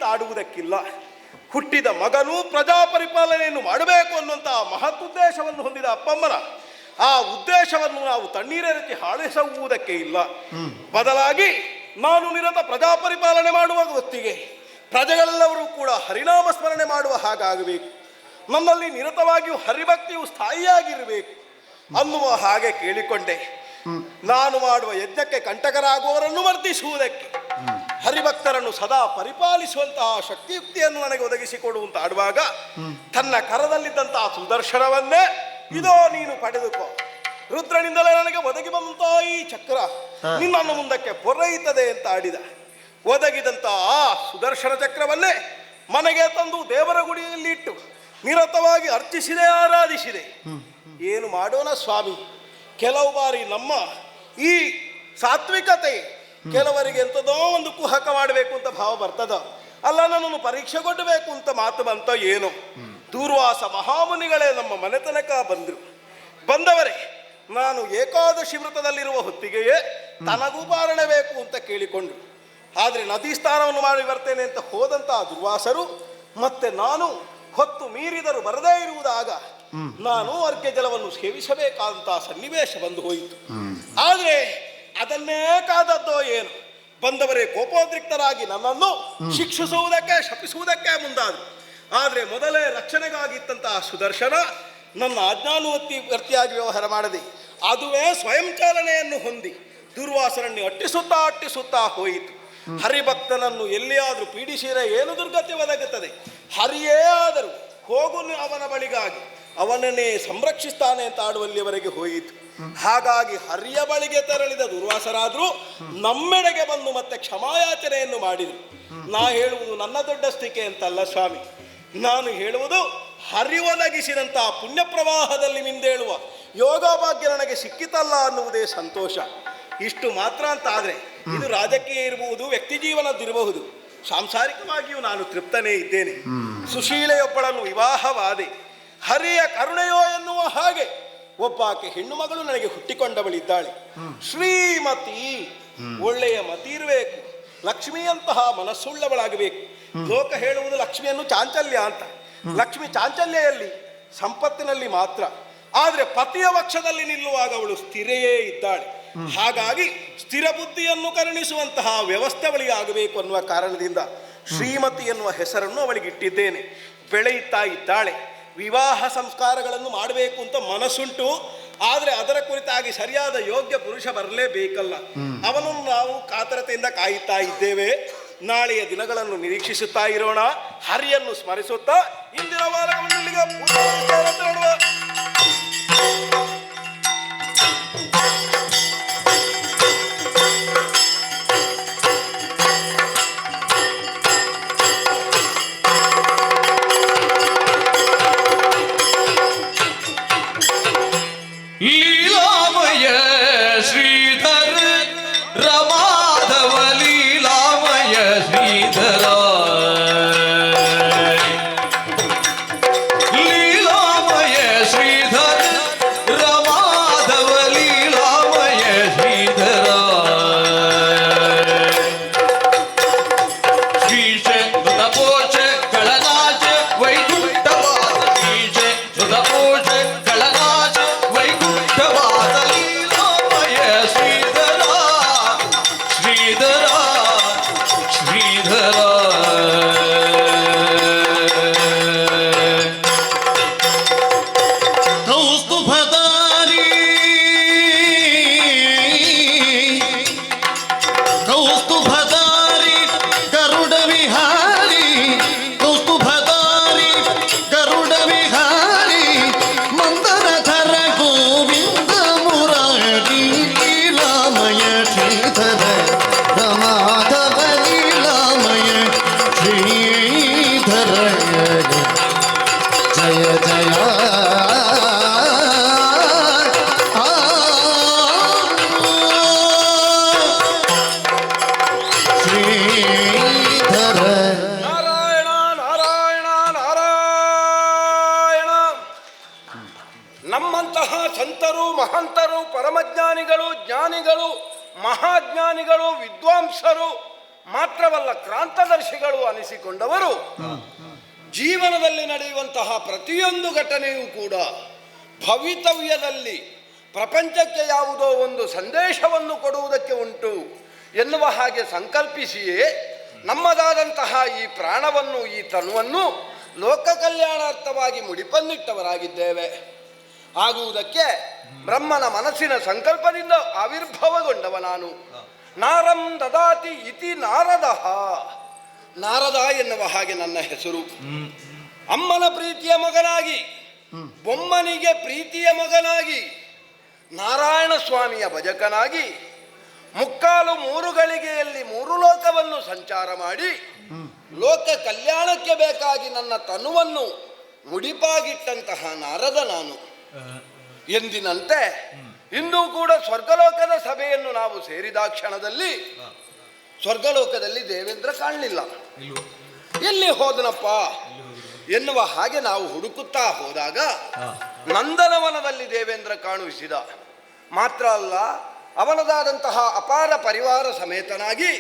ಅಂತ ಆಡುವುದಕ್ಕಿಲ್ಲ. ಹುಟ್ಟಿದ ಮಗನು ಪ್ರಜಾಪರಿಪಾಲನೆಯನ್ನು ಮಾಡಬೇಕು ಅನ್ನುವಂತಹ ಮಹದುದ್ದೇಶವನ್ನು ಹೊಂದಿದ ಅಪ್ಪಮ್ಮನ ಆ ಉದ್ದೇಶವನ್ನು ನಾವು ತಣ್ಣೀರೆರಚಿ ಹಾಳಿಸುವುದಕ್ಕೆ ಇಲ್ಲ. ಬದಲಾಗಿ ನಾನು ನಿರತ ಪ್ರಜಾಪರಿಪಾಲನೆ ಮಾಡುವ ಹೊತ್ತಿಗೆ ಪ್ರಜೆಗಳೆಲ್ಲರೂ ಕೂಡ ಹರಿನಾಮ ಸ್ಮರಣೆ ಮಾಡುವ ಹಾಗಾಗಬೇಕು, ನನ್ನಲ್ಲಿ ನಿರತವಾಗಿಯೂ ಹರಿಭಕ್ತಿಯು ಸ್ಥಾಯಿಯಾಗಿರಬೇಕು ಅನ್ನುವ ಹಾಗೆ ಕೇಳಿಕೊಂಡೆ. ನಾನು ಮಾಡುವ ಯಜ್ಞಕ್ಕೆ ಕಂಟಕರಾಗುವವರನ್ನು ವರ್ಧಿಸುವುದಕ್ಕೆ, ಹರಿಭಕ್ತರನ್ನು ಸದಾ ಪರಿಪಾಲಿಸುವಂತಹ ಶಕ್ತಿಯುಕ್ತಿಯನ್ನು ನನಗೆ ಒದಗಿಸಿಕೊಡುವಂತ ಆಡುವಾಗ ತನ್ನ ಕರದಲ್ಲಿದ್ದಂತಹ ಸುದರ್ಶನವನ್ನೇ ಇದೋ ನೀನು ಪಡೆದುಕೋ, ರುದ್ರನಿಂದಲೇ ನನಗೆ ಒದಗಿ ಬಂದಂತಹ ಈ ಚಕ್ರ ನಿನ್ನನ್ನು ಮುಂದಕ್ಕೆ ಪೊರೆಯುತ್ತದೆ ಅಂತ ಆಡಿದ. ಒದಗಿದಂತಹ ಆ ಸುದರ್ಶನ ಚಕ್ರವನ್ನೇ ಮನೆಗೆ ತಂದು ದೇವರ ಗುಡಿಯಲ್ಲಿ ಇಟ್ಟು ನಿರತವಾಗಿ ಅರ್ಚಿಸಿದೆ, ಆರಾಧಿಸಿದೆ. ಏನು ಮಾಡೋಣ ಸ್ವಾಮಿ, ಕೆಲವು ಬಾರಿ ನಮ್ಮ ಈ ಸಾತ್ವಿಕತೆ ಕೆಲವರಿಗೆ ಎಂಥದೋ ಒಂದು ಕುಹಕ ಮಾಡಬೇಕು ಅಂತ ಭಾವ ಬರ್ತದ, ಅಲ್ಲ ನನ್ನನ್ನು ಪರೀಕ್ಷೆ ಕೊಡಬೇಕು ಅಂತ ಮಾತು ಬಂತ ಏನು. ದೂರ್ವಾಸ ಮಹಾಮುನಿಗಳೇ ನಮ್ಮ ಮನೆ ತನಕ ಬಂದವರೇ ನಾನು ಏಕಾದಶಿ ವ್ರತದಲ್ಲಿರುವ ಹೊತ್ತಿಗೆಯೇ ತನಗೂ ಪಾರಣೆ ಬೇಕು ಅಂತ ಕೇಳಿಕೊಂಡ್ರು. ಆದರೆ ನದಿ ಸ್ನಾನವನ್ನು ಮಾಡಿ ಬರ್ತೇನೆ ಅಂತ ಹೋದಂತಹ ದುರ್ವಾಸರು ಮತ್ತೆ ನಾನು ಹೊತ್ತು ಮೀರಿದರು ಬರದೇ ಇರುವುದಾಗ ನಾನು ಅರ್ಘ್ಯ ಜಲವನ್ನು ಸೇವಿಸಬೇಕಾದಂತಹ ಸನ್ನಿವೇಶ ಬಂದು ಹೋಯಿತು. ಆದರೆ ಅದನ್ನೇ ಕಾದದ್ದೋ ಏನು, ಬಂದವರೇ ಕೋಪೋದ್ರಿಕ್ತರಾಗಿ ನನ್ನನ್ನು ಶಿಕ್ಷಿಸುವುದಕ್ಕೆ ಶಪಿಸುವುದಕ್ಕೆ ಮುಂದಾದರು. ಆದರೆ ಮೊದಲೇ ರಕ್ಷಣೆಗಾಗಿತ್ತಂತಹ ಸುದರ್ಶನ ನನ್ನ ವರ್ತಿಯಾಗಿ ವ್ಯವಹಾರ ಮಾಡದೆ ಅದುವೇ ಸ್ವಯಂಚಾಲನೆಯನ್ನು ಹೊಂದಿ ದುರ್ವಾಸರನ್ನು ಅಟ್ಟಿಸುತ್ತಾ ಹೋಯಿತು. ಹರಿಭಕ್ತನನ್ನು ಎಲ್ಲಿಯಾದರೂ ಪೀಡಿಸಿದರೆ ಏನು ದುರ್ಗತಿ ಒದಗುತ್ತದೆ? ಹರಿಯೇ ಆದರೂ ಹೋಗು ಅವನ ಬಳಿಗಾಗಿ ಅವನನ್ನೇ ಸಂರಕ್ಷಿಸ್ತಾನೆ ಅಂತ ಆಡುವಲ್ಲಿಯವರೆಗೆ ಹೋಯಿತು. ಹಾಗಾಗಿ ಹರಿಯ ಬಳಿಗೆ ತೆರಳಿದ ದುರ್ವಾಸರಾದರೂ ನಮ್ಮೆಡೆಗೆ ಬಂದು ಮತ್ತೆ ಕ್ಷಮಾಯಾಚನೆಯನ್ನು ಮಾಡಿದರು. ನಾ ಹೇಳುವುದು ನನ್ನ ದೊಡ್ಡಸ್ತಿಕೆ ಅಂತಲ್ಲ ಸ್ವಾಮಿ, ನಾನು ಹೇಳುವುದು ಹರಿ ಒದಗಿಸಿದಂತಹ ಪುಣ್ಯ ಪ್ರವಾಹದಲ್ಲಿ ಮಿಂದೇಳುವ ಯೋಗಭಾಗ್ಯ ನನಗೆ ಸಿಕ್ಕಿತಲ್ಲ ಅನ್ನುವುದೇ ಸಂತೋಷ. ಇಷ್ಟು ಮಾತ್ರ ಅಂತ ಆದರೆ ಇದು ರಾಜಕೀಯ ಇರಬಹುದು, ವ್ಯಕ್ತಿ ಜೀವನದಿರಬಹುದು, ಸಾಂಸಾರಿಕವಾಗಿಯೂ ನಾನು ತೃಪ್ತನೇ ಇದ್ದೇನೆ. ಸುಶೀಲೆಯೊಬ್ಬಳನ್ನು ವಿವಾಹವಾದೆ, ಹರಿಯ ಕರುಣೆಯೋ ಎನ್ನುವ ಹಾಗೆ ಒಬ್ಬಾಕೆ ಹೆಣ್ಣು ಮಗಳು ನನಗೆ ಹುಟ್ಟಿಕೊಂಡವಳಿದ್ದಾಳೆ. ಶ್ರೀಮತಿ, ಒಳ್ಳೆಯ ಮತಿ ಇರಬೇಕು, ಲಕ್ಷ್ಮಿಯಂತಹ ಮನಸ್ಸುಳ್ಳವಳಾಗಬೇಕು. ಲೋಕ ಹೇಳುವುದು ಲಕ್ಷ್ಮಿಯನ್ನು ಚಾಂಚಲ್ಯ ಅಂತ. ಲಕ್ಷ್ಮಿ ಚಾಂಚಲ್ಯಲ್ಲಿ ಸಂಪತ್ತಿನಲ್ಲಿ ಮಾತ್ರ, ಆದರೆ ಪತಿಯ ಪಕ್ಷದಲ್ಲಿ ನಿಲ್ಲುವಾಗ ಅವಳು ಸ್ಥಿರೆಯೇ ಇದ್ದಾಳೆ. ಹಾಗಾಗಿ ಸ್ಥಿರ ಬುದ್ಧಿಯನ್ನು ಕರುಣಿಸುವಂತಹ ವ್ಯವಸ್ಥೆ ಅವಳಿಗೆ ಆಗಬೇಕು ಅನ್ನುವ ಕಾರಣದಿಂದ ಶ್ರೀಮತಿ ಎನ್ನುವ ಹೆಸರನ್ನು ಅವಳಿಗೆ ಇಟ್ಟಿದ್ದೇನೆ. ಬೆಳೆಯುತ್ತಾ ಇದ್ದಾಳೆ. ವಿವಾಹ ಸಂಸ್ಕಾರಗಳನ್ನು ಮಾಡಬೇಕು ಅಂತ ಮನಸ್ಸುಂಟು, ಆದರೆ ಅದರ ಕುರಿತಾಗಿ ಸರಿಯಾದ ಯೋಗ್ಯ ಪುರುಷ ಬರಲೇಬೇಕಲ್ಲ. ಅವನನ್ನು ನಾವು ಕಾತರತೆಯಿಂದ ಕಾಯುತ್ತಾ ಇದ್ದೇವೆ. ನಾಳೆಯ ದಿನಗಳನ್ನು ನಿರೀಕ್ಷಿಸುತ್ತಾ ಇರೋಣ. ಹರಿಯನ್ನು ಸ್ಮರಿಸುತ್ತಾ ಇಂದಿನ ವಾರವನ್ನು ಇಲ್ಲಿಗೆ ಪೂರ್ಣ. ಲೀಲಾಮಯ ಶ್ರೀಧರ ರಮಾಧವ ಲೀಲಾಮಯ ಶ್ರೀಧರ ಲೀಲಾಮಯ ಶ್ರೀಧರ ರಮಾಧವ ಲೀಲಾಮಯ ಶ್ರೀಧರ ಶ್ರೀಶ ಮೃತಪೋಷ ಕಳನಾಚ ವೈಕುಂಠವಾದ ಶ್ರೀಶ ಮೃತಪೋಷ ಕಳನಾಚ ವೈಕುಂಠವಾದ ಲೀಲಾಮಯ ಶ್ರೀಧರ ಶ್ರೀಧರ ಶ್ರೀಧರ ಕೌಸ್ತುಭಧಾರಿ ಕೌಸ್ತುಭಧಾರಿ ಗರುಡ ವಿಹಾರಿ ಕೌಸ್ತುಭಧಾರಿ ಗರುಡ ವಿಹಾರಿ ಮಂದರಧರ ಗೋವಿಂದ ಮುರಾರಿ ಲೀಲಾಮಯ ಶ್ರೀಧರ ರಮಾಧವ ಲೀಲಾಮಯ ಶ್ರೀಧರ ಜಯ ಜಯ ಶ್ರೀಧರ ನಾರಾಯಣ ನಾರಾಯಣ ನಾರಾಯಣ. ನಮ್ಮಂತಹ ಸಂತರು, ಮಹಂತರು, ಪರಮಜ್ಞಾನಿಗಳು, ಜ್ಞಾನಿಗಳು, ಮಹಾಜ್ಞಾನಿಗಳು, ವಿದ್ವಾಂಸರು ಮಾತ್ರವಲ್ಲ ಕ್ರಾಂತದರ್ಶಿಗಳು ಅನಿಸಿಕೊಂಡವರು ಜೀವನದಲ್ಲಿ ನಡೆಯುವಂತಹ ಪ್ರತಿಯೊಂದು ಘಟನೆಯೂ ಕೂಡ ಭವಿತವ್ಯದಲ್ಲಿ ಪ್ರಪಂಚಕ್ಕೆ ಯಾವುದೋ ಒಂದು ಸಂದೇಶವನ್ನು ಕೊಡುವುದಕ್ಕೆ ಉಂಟು ಎನ್ನುವ ಹಾಗೆ ಸಂಕಲ್ಪಿಸಿಯೇ ನಮ್ಮದಾದಂತಹ ಈ ಪ್ರಾಣವನ್ನು ಈ ತನುವನ್ನು ಲೋಕ ಕಲ್ಯಾಣಾರ್ಥವಾಗಿ ಮುಡಿಪನ್ನಿಟ್ಟವರಾಗಿದ್ದೇವೆ. ಆಗುವುದಕ್ಕೆ ಬ್ರಹ್ಮನ ಮನಸ್ಸಿನ ಸಂಕಲ್ಪದಿಂದ ಆವಿರ್ಭವಗೊಂಡವ ನಾನು. ನಾರಂ ದದಾತಿ ಇತಿ ನಾರದ. ನಾರದ ಎನ್ನುವ ಹಾಗೆ ನನ್ನ ಹೆಸರು. ಅಮ್ಮನ ಪ್ರೀತಿಯ ಮಗನಾಗಿ, ಬೊಮ್ಮನಿಗೆ ಪ್ರೀತಿಯ ಮಗನಾಗಿ, ನಾರಾಯಣ ಸ್ವಾಮಿಯ ಭಜಕನಾಗಿ, ಮುಕ್ಕಾಲು 3 ಗಳಿಗೆಯಲ್ಲಿ 3 ಲೋಕವನ್ನು ಸಂಚಾರ ಮಾಡಿ ಲೋಕ ಕಲ್ಯಾಣಕ್ಕೆ ಬೇಕಾಗಿ ನನ್ನ ತನುವನ್ನು ಮುಡಿಪಾಗಿಟ್ಟಂತಹ ನಾರದ ನಾನು. ಎಂದಿನಂತೆ ಇಂದು ಕೂಡ ಸ್ವರ್ಗಲೋಕದ ಸಭೆಯನ್ನು ನಾವು ಸೇರಿದ ಕ್ಷಣದಲ್ಲಿ ಸ್ವರ್ಗಲೋಕದಲ್ಲಿ ದೇವೇಂದ್ರ ಕಾಣಲಿಲ್ಲ. ಎಲ್ಲಿ ಹೋದನಪ್ಪ ಎನ್ನುವ ಹಾಗೆ ನಾವು ಹುಡುಕುತ್ತಾ ಹೋದಾಗ ನಂದನವನದಲ್ಲಿ ದೇವೇಂದ್ರ ಕಾಣಿಸಿದ. ಮಾತ್ರ ಅಲ್ಲ, ಅವನದಾದಂತಹ ಅಪಾರ ಪರಿವಾರ ಸಮೇತನಾಗಿ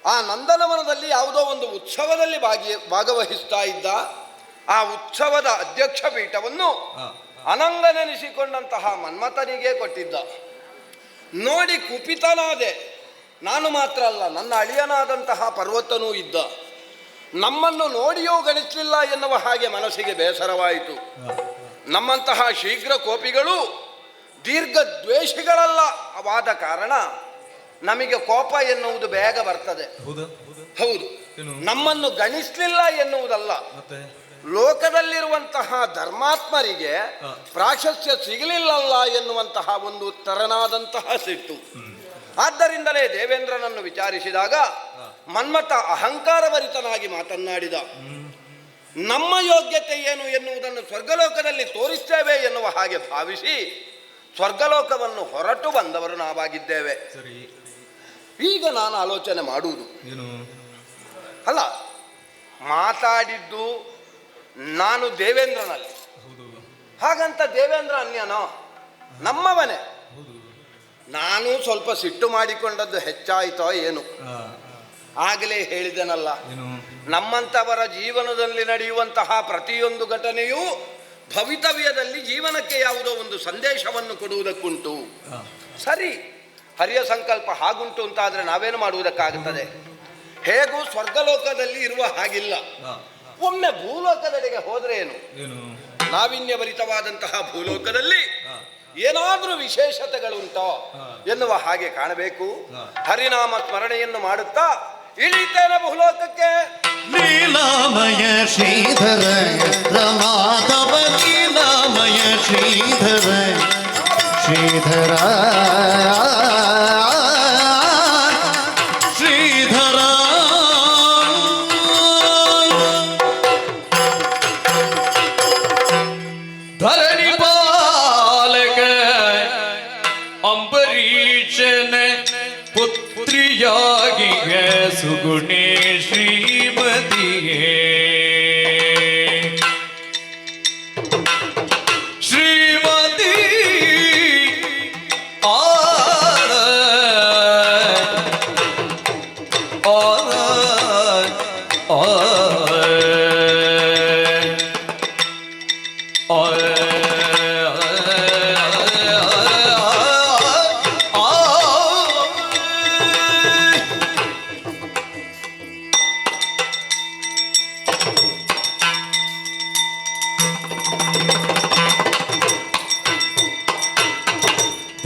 ಆ ನಂದನವನದಲ್ಲಿ ಯಾವುದೋ ಒಂದು ಉತ್ಸವದಲ್ಲಿ ಭಾಗವಹಿಸ್ತಾ ಇದ್ದ. ಆ ಉತ್ಸವದ ಅಧ್ಯಕ್ಷ ಪೀಠವನ್ನು ಅನಂಗನೆನಿಸಿಕೊಂಡಂತಹ ಮನ್ಮಥನಿಗೆ ಕೊಟ್ಟಿದ್ದ. ನೋಡಿ ಕುಪಿತನಾದೆ. ನಾನು ಮಾತ್ರ ಅಲ್ಲ, ನನ್ನ ಅಳಿಯನಾದಂತಹ ಪರ್ವತನೂ ಇದ್ದ. ನಮ್ಮನ್ನು ನೋಡಿಯೂ ಗಣಿಸಲಿಲ್ಲ ಎನ್ನುವ ಹಾಗೆ ಮನಸ್ಸಿಗೆ ಬೇಸರವಾಯಿತು. ನಮ್ಮಂತಹ ಶೀಘ್ರ ಕೋಪಿಗಳು ದೀರ್ಘ ದ್ವೇಷಿಗಳಲ್ಲ ಆದ ಕಾರಣ ನಮಗೆ ಕೋಪ ಎನ್ನುವುದು ಬೇಗ ಬರ್ತದೆ. ಹೌದು, ನಮ್ಮನ್ನು ಗಣಿಸಲಿಲ್ಲ ಎನ್ನುವುದಲ್ಲ, ಲೋಕದಲ್ಲಿರುವಂತಹ ಧರ್ಮಾತ್ಮರಿಗೆ ಪ್ರಾಶಸ್ತ್ಯ ಸಿಗಲಿಲ್ಲಲ್ಲ ಎನ್ನುವಂತಹ ಒಂದು ತರನಾದಂತಹ ಸಿಟ್ಟು. ಆದ್ದರಿಂದಲೇ ದೇವೇಂದ್ರನನ್ನು ವಿಚಾರಿಸಿದಾಗ ಮನ್ಮಥ ಅಹಂಕಾರಭರಿತನಾಗಿ ಮಾತನಾಡಿದ. ನಮ್ಮ ಯೋಗ್ಯತೆ ಏನು ಎನ್ನುವುದನ್ನು ಸ್ವರ್ಗಲೋಕದಲ್ಲಿ ತೋರಿಸ್ತೇವೆ ಎನ್ನುವ ಹಾಗೆ ಭಾವಿಸಿ ಸ್ವರ್ಗಲೋಕವನ್ನು ಹೊರಟು ಬಂದವರು ನಾವಾಗಿದ್ದೇವೆ. ಈಗ ನಾನು ಆಲೋಚನೆ ಮಾಡುವುದು ಅಲ್ಲ, ಮಾತಾಡಿದ್ದು ನಾನು ದೇವೇಂದ್ರನಲ್ಲಿ. ಹಾಗಂತ ದೇವೇಂದ್ರ ಅನ್ಯನೋ? ನಮ್ಮವನೇ. ನಾನು ಸ್ವಲ್ಪ ಸಿಟ್ಟು ಮಾಡಿಕೊಂಡದ್ದು ಹೆಚ್ಚಾಯಿತೋ ಏನು? ಆಗಲೇ ಹೇಳಿದನಲ್ಲ, ನಮ್ಮಂಥವರ ಜೀವನದಲ್ಲಿ ನಡೆಯುವಂತಹ ಪ್ರತಿಯೊಂದು ಘಟನೆಯೂ ಭವಿತವ್ಯದಲ್ಲಿ ಜೀವನಕ್ಕೆ ಯಾವುದೋ ಒಂದು ಸಂದೇಶವನ್ನು ಕೊಡುವುದಕ್ಕುಂಟು. ಸರಿ, ಹರಿಯ ಸಂಕಲ್ಪ ಹಾಗುಂಟು ಅಂತಾದರೆ ನಾವೇನು ಮಾಡುವುದಕ್ಕಾಗುತ್ತದೆ? ಹೇಗೂ ಸ್ವರ್ಗಲೋಕದಲ್ಲಿ ಇರುವ ಹಾಗಿಲ್ಲ. ಒಮ್ಮೆ ಭೂಲೋಕದೆಡೆಗೆ ಹೋದ್ರೆ ಏನು? ನಾವಿನ್ಯಭರಿತವಾದಂತಹ ಭೂಲೋಕದಲ್ಲಿ ಏನಾದರೂ ವಿಶೇಷತೆಗಳುಂಟೋ ಎನ್ನುವ ಹಾಗೆ ಕಾಣಬೇಕು. ಹರಿನಾಮ ಸ್ಮರಣೆಯನ್ನು ಮಾಡುತ್ತಾ ಇಳಿತೇನೆ ಭೂಲೋಕಕ್ಕೆ. ಲೀಲಾಮಯ ಶ್ರೀಧರ ರಮಾಧವ ಲೀಲಾಮಯ ಶ್ರೀಧರ ಶ್ರೀಧರ ಶ್ರೀಧರ ಧರಣಿ ಬಾಲಕ ಅಂಬರೀಷನ ಪುತ್ರಿಯಾಗಿ ಸುಗುಣೇ ಶ್ರೀಮತಿಯೇ ಶ್ರೀಮತಿ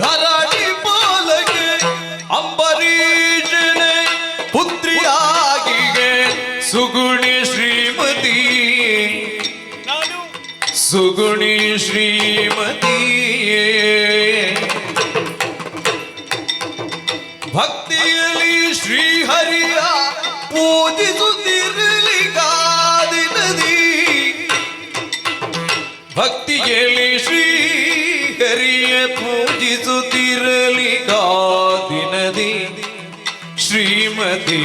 ಧರಣಿ ಬಾಲಕ ಅಂಬರೀಷನ ಪುತ್ರಿಯಾಗಿ ಸುಗುಣಿ ಶ್ರೀಮತಿ ಸುಗುಣಿ ಶ್ರೀಮತಿಯೇ ಭಕ್ತಿಯಲ್ಲಿ ಶ್ರೀಹರಿಯ ಪೂಜಿಸುತ್ತಿರಲಿ ಕಾದಿನದಿ ಭಕ್ತಿಯಲ್ಲಿ ಶ್ರೀಹರಿಯ ಪೂಜಿಸುತ್ತಿರಲಿ ಕಾದಿನದಿ ಶ್ರೀಮತಿ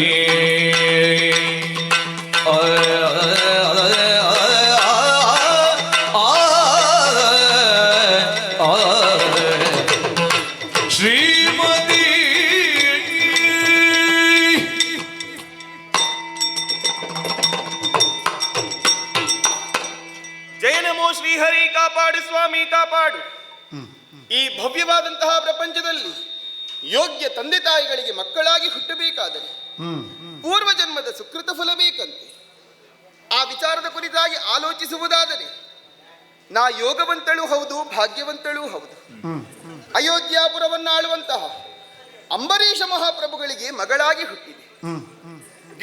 ಶ್ರೀಮತಿ ಶ್ರೀಹರಿ ಕಾಪಾಡು ಸ್ವಾಮಿ ಕಾಪಾಡು. ಈ ಭವ್ಯವಾದಂತಹ ಪ್ರಪಂಚದಲ್ಲಿ ಯೋಗ್ಯ ತಂದೆ ತಾಯಿಗಳಿಗೆ ಮಕ್ಕಳಾಗಿ ಹುಟ್ಟಬೇಕಾದರೆ ಪೂರ್ವ ಜನ್ಮದ ಸುಕೃತ ಫಲ ಬೇಕಂತೆ. ಆ ವಿಚಾರದ ಕುರಿತಾಗಿ ಆಲೋಚಿಸುವುದಾದರೆ ನಾ ಯೋಗವಂತಳೂ ಹೌದು, ಭಾಗ್ಯವಂತಳೂ ಹೌದು. ಅಯೋಧ್ಯಾಪುರವನ್ನಾಳುವಂತಹ ಅಂಬರೀಷ ಮಹಾಪ್ರಭುಗಳಿಗೆ ಮಗಳಾಗಿ ಹುಟ್ಟಿದೆ.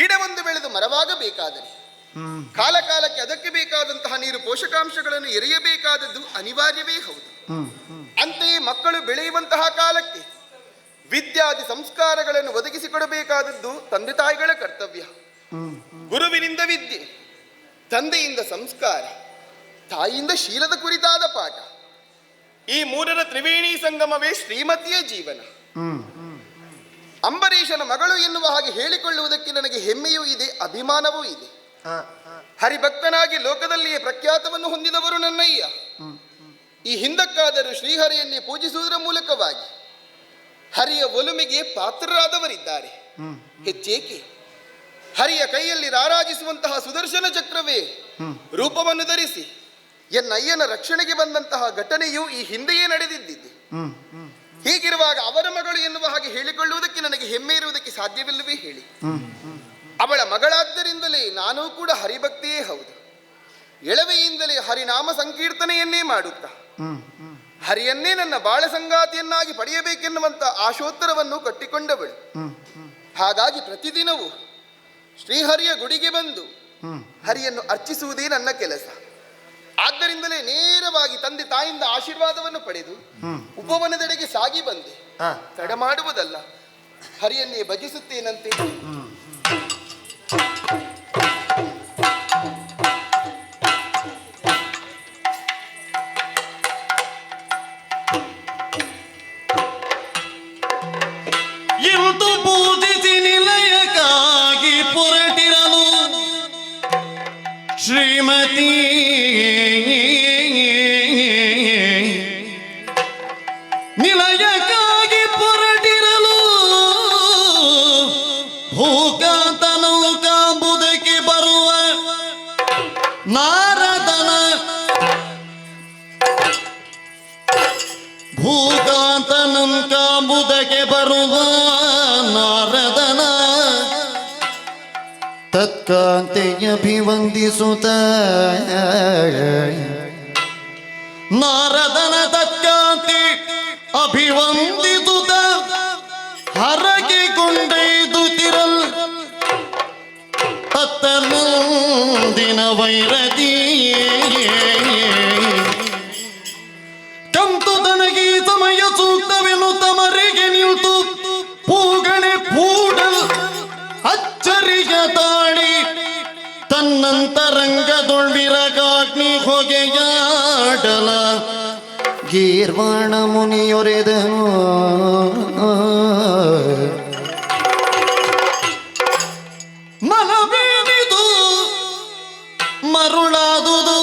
ಗಿಡವೊಂದು ಬೆಳೆದು ಮರವಾಗಬೇಕಾದರೆ ಕಾಲ ಕಾಲಕ್ಕೆ ಅದಕ್ಕೆ ಬೇಕಾದಂತಹ ನೀರು ಪೋಷಕಾಂಶಗಳನ್ನು ಎರೆಯಬೇಕಾದದ್ದು ಅನಿವಾರ್ಯವೇ ಹೌದು. ಅಂತೆಯೇ ಮಕ್ಕಳು ಬೆಳೆಯುವಂತಹ ಕಾಲಕ್ಕೆ ವಿದ್ಯಾದಿ ಸಂಸ್ಕಾರಗಳನ್ನು ಒದಗಿಸಿಕೊಡಬೇಕಾದದ್ದು ತಂದೆ ತಾಯಿಗಳ ಕರ್ತವ್ಯ. ಗುರುವಿನಿಂದ ವಿದ್ಯೆ, ತಂದೆಯಿಂದ ಸಂಸ್ಕಾರ, ತಾಯಿಯಿಂದ ಶೀಲದ ಕುರಿತಾದ ಪಾಠ. ಈ ಮೂರರ ತ್ರಿವೇಣಿ ಸಂಗಮವೇ ಶ್ರೀಮತಿಯ ಜೀವನ. ಅಂಬರೀಷನ ಮಗಳು ಎನ್ನುವ ಹಾಗೆ ಹೇಳಿಕೊಳ್ಳುವುದಕ್ಕೆ ನನಗೆ ಹೆಮ್ಮೆಯೂ ಇದೆ, ಅಭಿಮಾನವೂ ಇದೆ. ಹರಿಭಕ್ತನಾಗಿ ಲೋಕದಲ್ಲಿಯೇ ಪ್ರಖ್ಯಾತವನ್ನು ಹೊಂದಿದವರು ನನ್ನಯ್ಯ. ಈ ಹಿಂದಕ್ಕಾದರೂ ಶ್ರೀಹರಿಯನ್ನೇ ಪೂಜಿಸುವುದರ ಮೂಲಕವಾಗಿ ಹರಿಯ ಒಲುಮೆಗೆ ಪಾತ್ರರಾದವರಿದ್ದಾರೆ. ಹೆಚ್ಚೇಕೆ ಹರಿಯ ಕೈಯಲ್ಲಿ ರಾರಾಜಿಸುವಂತಹ ಸುದರ್ಶನ ಚಕ್ರವೇ ರೂಪವನ್ನು ಧರಿಸಿ ಎನ್ನಯ್ಯನ ರಕ್ಷಣೆಗೆ ಬಂದಂತಹ ಘಟನೆಯು ಈ ಹಿಂದೆಯೇ ನಡೆದಿದ್ದಿದೆ. ಹೀಗಿರುವಾಗ ಅವರ ಮಗಳು ಎನ್ನುವ ಹಾಗೆ ಹೇಳಿಕೊಳ್ಳುವುದಕ್ಕೆ ನನಗೆ ಹೆಮ್ಮೆ ಇರುವುದಕ್ಕೆ ಸಾಧ್ಯವಿಲ್ಲವೇ ಹೇಳಿ? ಅವಳ ಮಗಳಾದ್ದರಿಂದಲೇ ನಾನೂ ಕೂಡ ಹರಿಭಕ್ತಿಯೇ ಹೌದು. ಎಳವೆಯಿಂದಲೇ ಹರಿನಾಮ ಸಂಕೀರ್ತನೆಯನ್ನೇ ಮಾಡುತ್ತಾ ಹರಿಯನ್ನೇ ನನ್ನ ಬಾಳ ಸಂಗಾತಿಯನ್ನಾಗಿ ಪಡೆಯಬೇಕೆನ್ನುವಂತ ಆಶೋತ್ತರವನ್ನು ಕಟ್ಟಿಕೊಂಡವಳು. ಹಾಗಾಗಿ ಪ್ರತಿದಿನವೂ ಶ್ರೀಹರಿಯ ಗುಡಿಗೆ ಬಂದು ಹರಿಯನ್ನು ಅರ್ಚಿಸುವುದೇ ನನ್ನ ಕೆಲಸ. ಆದ್ದರಿಂದಲೇ ನೇರವಾಗಿ ತಂದೆ ತಾಯಿಂದ ಆಶೀರ್ವಾದವನ್ನು ಪಡೆದು ಉಪವನದೆಡೆಗೆ ಸಾಗಿ ಬಂದೆ. ತಡ ಮಾಡುವುದಲ್ಲ, ಹರಿಯನ್ನೇ ಭಜಿಸುತ್ತೇನಂತೆ. ಇಂದು ಪೂಜಿಸಿ ನಿಲಯಕ್ಕಾಗಿ ಪೊರಟಿರಲು ಶ್ರೀಮತಿ ನಿಲಯಕ್ಕಾಗಿ ಪೊರಟಿರಲು ಭೂಕಾಂತನು ಕಾಂಬುದಕ್ಕೆ ಬರುವ ನಾರದನ ಭೂಕಾಂತನಂ ಕಾಂಬುದಕ್ಕೆ ಬರುವ ನಾರದನ ತತ್ಕಾಂತೆಯಭಿವಂದಿಸುತ್ತ ನಾರದನ ತತ್ಕಾಂತಿ ಅಭಿವಂದಿಸುತ್ತ ಹರಕೆ ಕೊಂಡೊಯ್ದುತ್ತಿರಲ್ ತತ್ತನಂದಿನ ವೈರದಿಯೇ ಕಂತು ತನಗೆ ಸಮಯ ಸೂಕ್ತವೆನ್ನುತ್ತ ಮರೆಗೆ ನಿಲ್ತು ಪೂಗಣೆ ಪೂಡಲ್ ಅಚ್ಚರಿಯ ತಾಳಿ ತನ್ನಂತರಂಗದೊಳ್ವಿರಗಾಗ್ನಿ ಹೊಗೆಯಾಡಲ ಗೀರ್ವಾಣ ಮುನಿಯೊರೆದನು ಮನವೇನಿದು ಮರುಳಾದುದು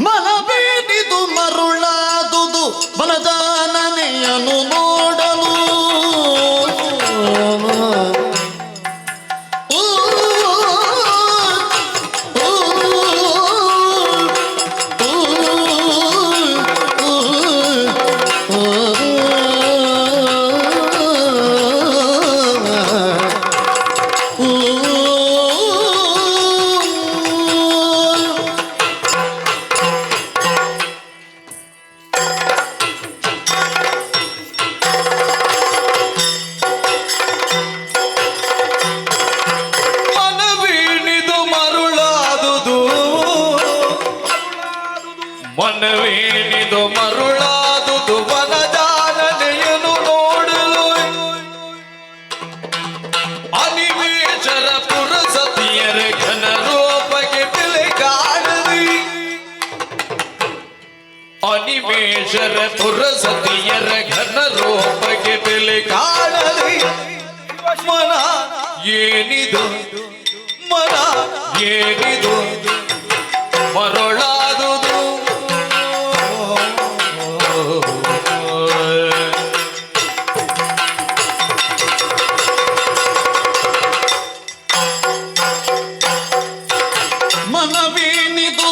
ಮನವೇನಿದು ಮರುಳಾದುದು ಬಲಜಾನನೆಯನ್ನು ನೋಡಲು ಮನವೇನಿದು ಮರುಳಾದುದು ವನಜಾನನೆಯನ್ನು ನೋಡಲು ಅನಿಮೇಷರ ಪುರಸತಿಯರ ಘನ ರೂಪಕ್ಕೆ ಬೆಲೆ ಕಾಣಲಿ ಅನಿಮೇಷರ ಪುರಸತಿಯರ ಘನ ರೂಪಕ್ಕೆ ಬೆಲೆ ಕಾಣಲಿ ಮನ ಏನಿದು ಮನ ಏನಿದು ಮರುಳಾದುದು ಮನವೇನಿದು